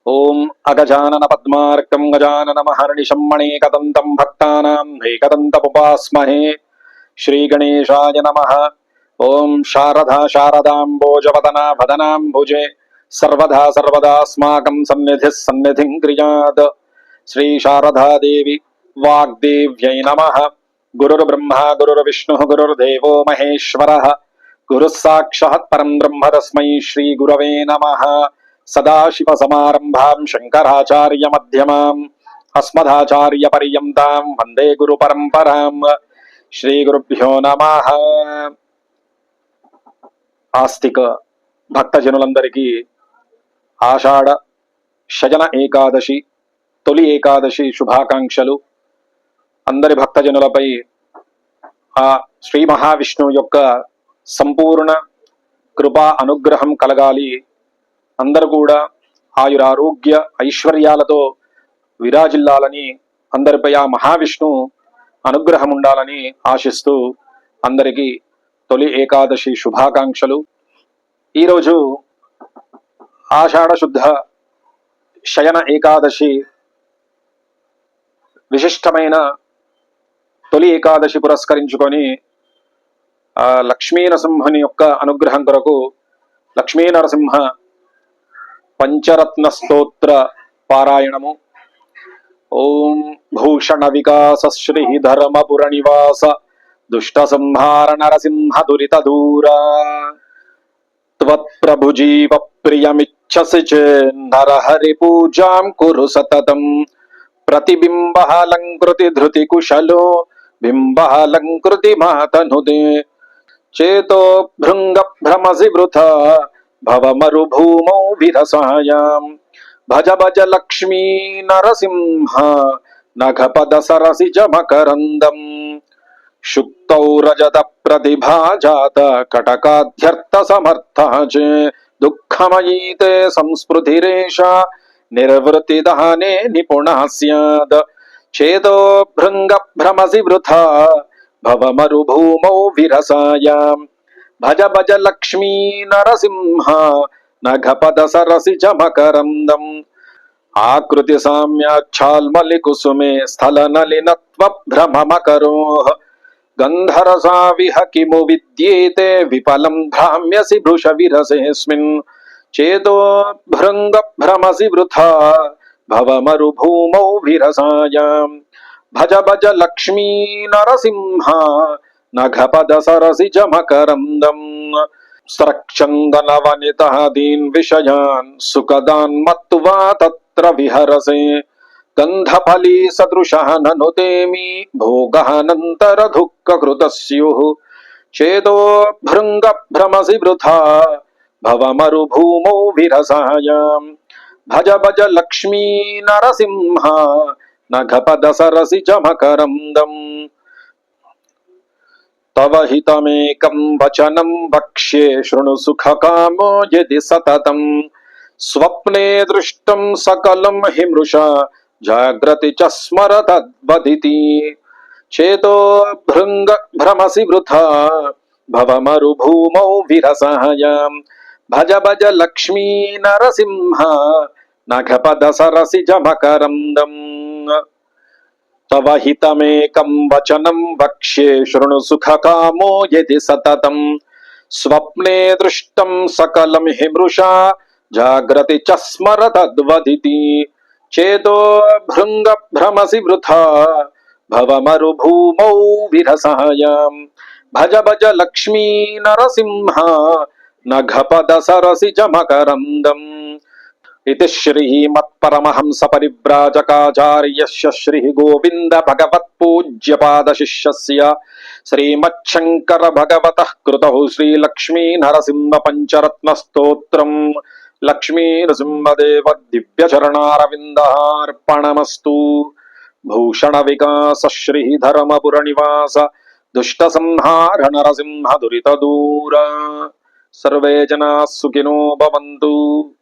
ఓం అగజానన పద్మార్కం గజానన మహర్నిశం మణేకదంతం భక్తానాం ఏకదంతముపాస్మహే. శ్రీ గణేశాయ నమః. ఓం శారదా శారదాంబోజవదనా వదనాంబుజే సర్వదా సర్వదాస్మాకం సన్నిధిః సన్నిధిం క్రియాత్. శ్రీ శారదాదేవి వాగ్దేవ్యై నమః. గురుర్బ్రహ్మ గురుర్విష్ణుః గురుర్దేవో మహేశ్వరః. గురుః సాక్షాత్ పరం బ్రహ్మ తస్మై శ్రీ గురవే నమః. సదాశివసమారంభాం శంకరాచార్య మధ్యమాం అస్మదాచార్య పర్యంతాం వందే గురు పరంపరాం. శ్రీ గురుభ్యో నమః. ఆస్తిక భక్తజనులందరికీ ఆషాఢ శయన ఏకాదశి తొలి ఏకాదశి శుభాకాంక్షలు. అందరి భక్తజనులపై ఆ శ్రీ మహావిష్ణువు యొక్క సంపూర్ణ కృపా అనుగ్రహం కలగాలి. అందరూ కూడా ఆయురారోగ్య ఐశ్వర్యాలతో విరాజిల్లాలని, అందరిపై ఆ మహావిష్ణు అనుగ్రహం ఉండాలని ఆశిస్తూ అందరికీ తొలి ఏకాదశి శుభాకాంక్షలు. ఈరోజు ఆషాఢ శుద్ధ శయన ఏకాదశి విశిష్టమైన తొలి ఏకాదశి పురస్కరించుకొని లక్ష్మీ నరసింహుని యొక్క అనుగ్రహం కొరకు లక్ష్మీ నరసింహ పంచరత్న స్తోత్ర పారాయణము. ఓం భూషణ వికాస శ్రీ ధర్మపుర నివాస దుష్ట సంహార నరసింహ దురిత దూరా త్వత్ప్రభుజీవ ప్రియమిచ్చసి నరహరి పూజాం కురు సతతం. ప్రతిబింబాలంకృతి ధృతి కుశలో బింబాలంకృతి మాతనుదే చేతో భృంగ భ్రమసి వృథా భవమరుభూమౌ విరసాయాం. భజ భజ లక్ష్మీ నరసింహ నఘపద సరసిజ మకరందం. శుక్తౌ రజత ప్రతిభాజాత కటకాధ్యర్థ సమర్థ చే దుఃఖమయీతే సంస్మృతిరేష నిర్వృతి దహనే నిపుణ స్యాద్. చేతో భృంగ భ్రమసి వృథా భవమరుభూమౌ విరసాయాం. భజ భజ లక్ష్మీ నరసింహ నఘపద సరసిజ మకరందం. ఆకృతి సామ్యాచ్ఛాల్మలి కుసుమే స్థల నలినత్వ భ్రమమకరోః. గంధరసా విహ కిము విద్యేతే విఫలం భ్రామ్యసి భృష విరసేస్మిన్. చేతో భృంగ భ్రమసి వృథా భవమరుభూమౌ విరసాయాం. భజ భజ లక్ష్మీ నరసింహ నఘపద సరసిజ మకరందం. స్రక్షందనవనితాదీన్ విషయాన్ సుఖదాన్ మత్వా తత్ర విహరసే. గంధఫలీ సదృశః ననుతేమి భోగానంతర దుఃఖకృత స్యుః. చేతో భృంగ భ్రమసి వృథా భవమరుభూమౌ విరసాయాం. భజ భజ లక్ష్మీ నరసింహ నఘపద సరసిజ మకరందం. తవ హితమేకం వచనం వక్ష్యే శృణు సుఖకామో యది సతతం. స్వప్నే దృష్టం సకలం హి మృషా జాగ్రతి చ స్మర తద్వదితి. చేతో భృంగ భ్రమసి వృథా భవమరుభూమౌ విరసాయాం. భజ భజ లక్ష్మీ నరసింహ నఘపద సరసిజ మకరందం. తవ హితమేకం వచనం వక్ష్యే శృణు సుఖకామో యది సతతం. స్వప్నే దృష్టం సకలం హి మృషా జాగ్రతి చ స్మర తద్వదితి. చేతో భృంగ భ్రమసి వృథా భవమరుభూమౌ విరసాయాం. భజ భజ లక్ష్మీ నరసింహ నఘపద సరసిజ మకరందం. इति श्रीमत्परमहंस परिव्राजकाचार्यस्य श्री गोविंद भगवत्पूज्यपाद शिष्यस्य श्रीमच्छंकर भगवतः कृतौ श्री लक्ष्मी नरसिंह पंचरत्न स्तोत्रम् लक्ष्मी नृसिंहदेव दिव्य चरणारविंदार्पणमस्तु. भूषण विकास श्री धर्मपुर निवास दुष्ट संहार नरसिंह दुरित दूर. सर्वे जनाः सुखिनो भवन्तु.